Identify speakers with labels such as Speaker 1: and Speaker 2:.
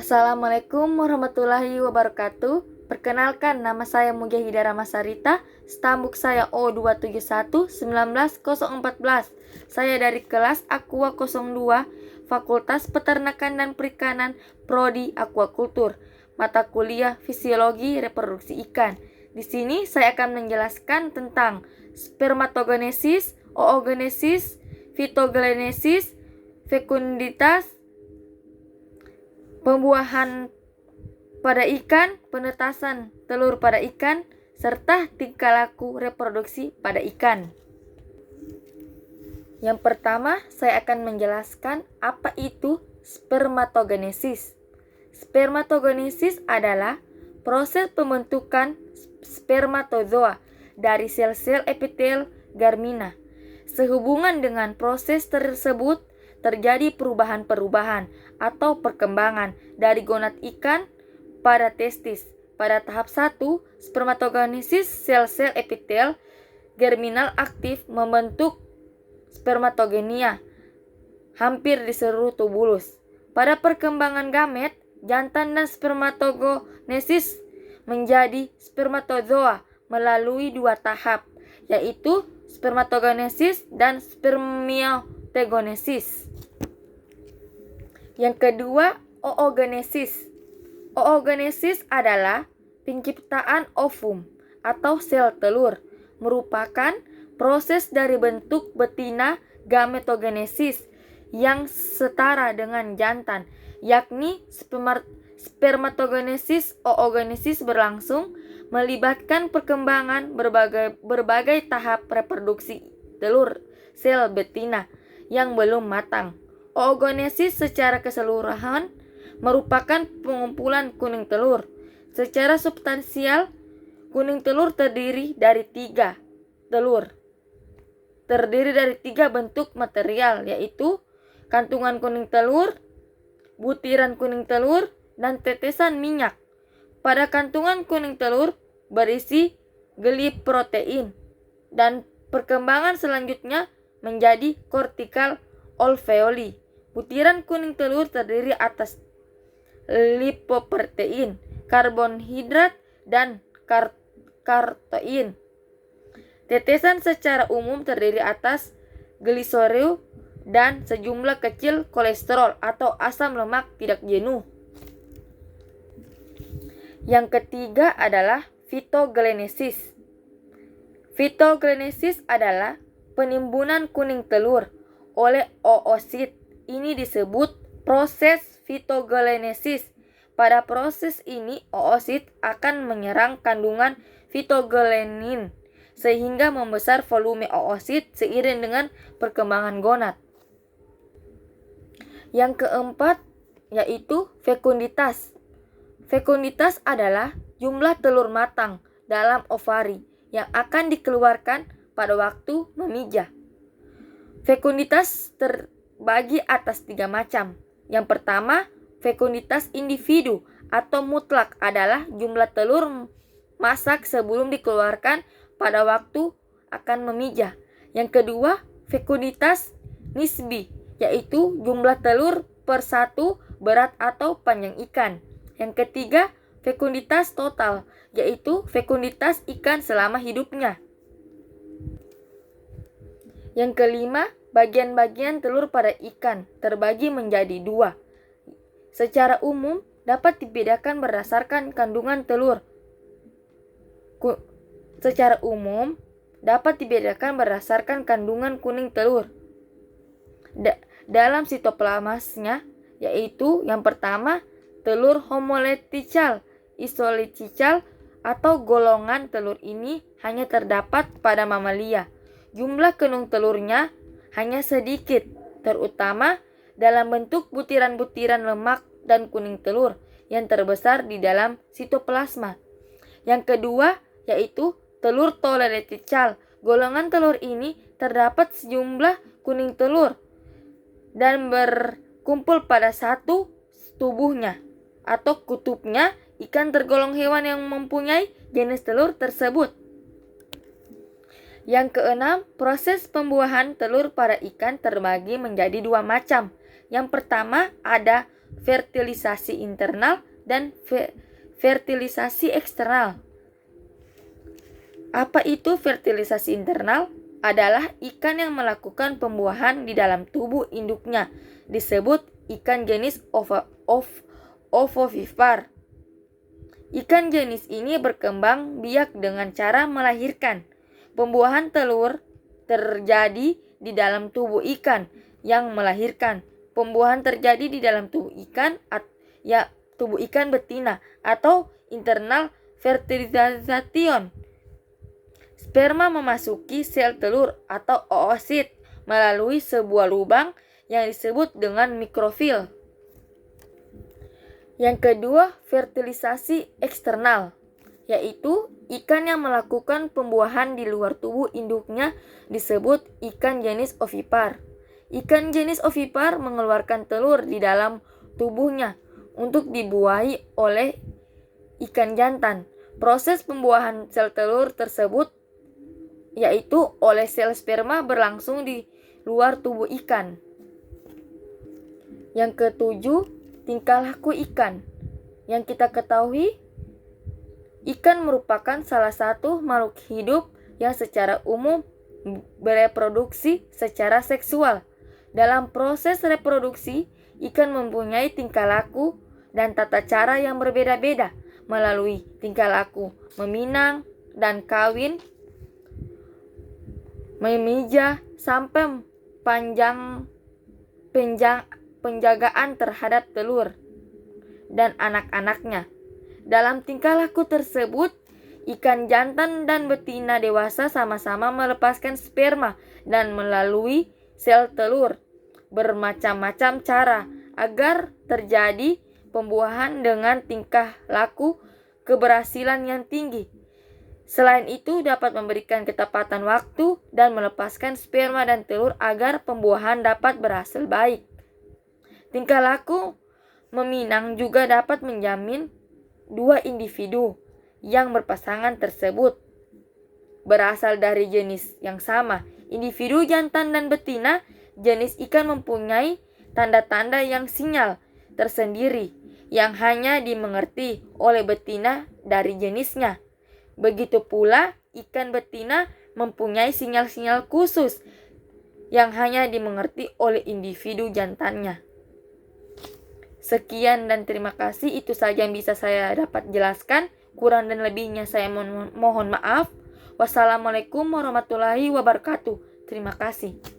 Speaker 1: Assalamualaikum warahmatullahi wabarakatuh. Perkenalkan, nama saya Mujahidah Ramasarita. Stambuk saya O271-19014. Saya dari kelas Aqua 02, Fakultas Peternakan dan Perikanan, Prodi Aquakultur, mata kuliah Fisiologi Reproduksi Ikan. Di sini saya akan menjelaskan tentang spermatogenesis, oogenesis, fitogenesis, fekunditas, pembuahan pada ikan, penetasan telur pada ikan, serta tingkah laku reproduksi pada ikan. Yang pertama, saya akan menjelaskan apa itu spermatogenesis. Spermatogenesis adalah proses pembentukan spermatozoa dari sel-sel epitel germina. Sehubungan dengan proses tersebut, terjadi perubahan-perubahan atau perkembangan dari gonad ikan pada testis. Pada tahap 1, spermatogenesis sel-sel epitel germinal aktif membentuk spermatogenia hampir di seluruh tubulus. Pada perkembangan gamet, jantan dan spermatogenesis menjadi spermatozoa melalui dua tahap, yaitu spermatogenesis dan spermiogenesis. Yang kedua, oogenesis. Oogenesis adalah penciptaan ovum atau sel telur, merupakan proses dari bentuk betina gametogenesis yang setara dengan jantan, yakni spermatogenesis. Oogenesis berlangsung melibatkan perkembangan berbagai tahap reproduksi telur sel betina yang belum matang. Oogenesis secara keseluruhan merupakan pengumpulan kuning telur. Secara substansial, kuning telur terdiri dari tiga bentuk material, yaitu kantungan kuning telur, butiran kuning telur, dan tetesan minyak. Pada kantungan kuning telur berisi gliprotein, dan perkembangan selanjutnya menjadi cortical alveoli. Butiran kuning telur terdiri atas lipoprotein, karbonhidrat, dan kartoin. Tetesan secara umum terdiri atas gliserol dan sejumlah kecil kolesterol atau asam lemak tidak jenuh. Yang ketiga adalah fitogenesis. Fitogenesis adalah penimbunan kuning telur oleh oosit. Ini disebut proses fitogenesis. Pada proses ini, oosit akan menyerang kandungan fitogelenin sehingga membesar volume oosit seiring dengan perkembangan gonad. Yang keempat yaitu fekunditas. Fekunditas adalah jumlah telur matang dalam ovari yang akan dikeluarkan pada waktu memijah. Fekunditas terbagi atas tiga macam. Yang pertama, fekunditas individu atau mutlak adalah jumlah telur masak sebelum dikeluarkan pada waktu akan memijah. Yang kedua, fekunditas nisbi, yaitu jumlah telur per satu berat atau panjang ikan. Yang ketiga, fekunditas total, yaitu fekunditas ikan selama hidupnya. Yang kelima, bagian-bagian telur pada ikan terbagi menjadi dua. Secara umum dapat dibedakan berdasarkan kandungan telur. Kuning telur dalam sitoplasmasnya, yaitu yang pertama, telur homoletical, isoletical, atau golongan telur ini hanya terdapat pada mamalia. Jumlah kenung telurnya hanya sedikit, terutama dalam bentuk butiran-butiran lemak dan kuning telur yang terbesar di dalam sitoplasma. Yang kedua yaitu telur toleretical. Golongan telur ini terdapat sejumlah kuning telur dan berkumpul pada satu tubuhnya atau kutubnya. Ikan tergolong hewan yang mempunyai jenis telur tersebut. Yang keenam, proses pembuahan telur pada ikan terbagi menjadi dua macam. Yang pertama ada fertilisasi internal dan fertilisasi eksternal. Apa itu fertilisasi internal? Adalah ikan yang melakukan pembuahan di dalam tubuh induknya, disebut ikan jenis ovovivipar. Ikan jenis ini berkembang biak dengan cara melahirkan. Pembuahan telur terjadi di dalam tubuh ikan yang melahirkan. Pembuahan terjadi di dalam tubuh ikan tubuh ikan betina atau internal fertilization. Sperma memasuki sel telur atau oosit melalui sebuah lubang yang disebut dengan mikrofil. Yang kedua, fertilisasi eksternal, yaitu ikan yang melakukan pembuahan di luar tubuh induknya disebut ikan jenis ovipar. Ikan jenis ovipar mengeluarkan telur di dalam tubuhnya untuk dibuahi oleh ikan jantan. Proses pembuahan sel telur tersebut yaitu oleh sel sperma berlangsung di luar tubuh ikan. Yang ketujuh, tingkah laku ikan. Yang kita ketahui, ikan merupakan salah satu makhluk hidup yang secara umum bereproduksi secara seksual. Dalam proses reproduksi, ikan mempunyai tingkah laku dan tata cara yang berbeda-beda melalui tingkah laku meminang dan kawin, memijah, sampai penjagaan terhadap telur dan anak-anaknya. Dalam tingkah laku tersebut, ikan jantan dan betina dewasa sama-sama melepaskan sperma dan melalui sel telur bermacam-macam cara agar terjadi pembuahan dengan tingkah laku keberhasilan yang tinggi. Selain itu dapat memberikan ketepatan waktu dan melepaskan sperma dan telur agar pembuahan dapat berhasil baik. Tingkah laku meminang juga dapat menjamin dua individu yang berpasangan tersebut berasal dari jenis yang sama. Individu jantan dan betina jenis ikan mempunyai tanda-tanda yang sinyal tersendiri yang hanya dimengerti oleh betina dari jenisnya. Begitu pula ikan betina mempunyai sinyal-sinyal khusus yang hanya dimengerti oleh individu jantannya. Sekian dan terima kasih, itu saja yang bisa saya dapat jelaskan. Kurang dan lebihnya saya mohon maaf. Wassalamualaikum warahmatullahi wabarakatuh. Terima kasih.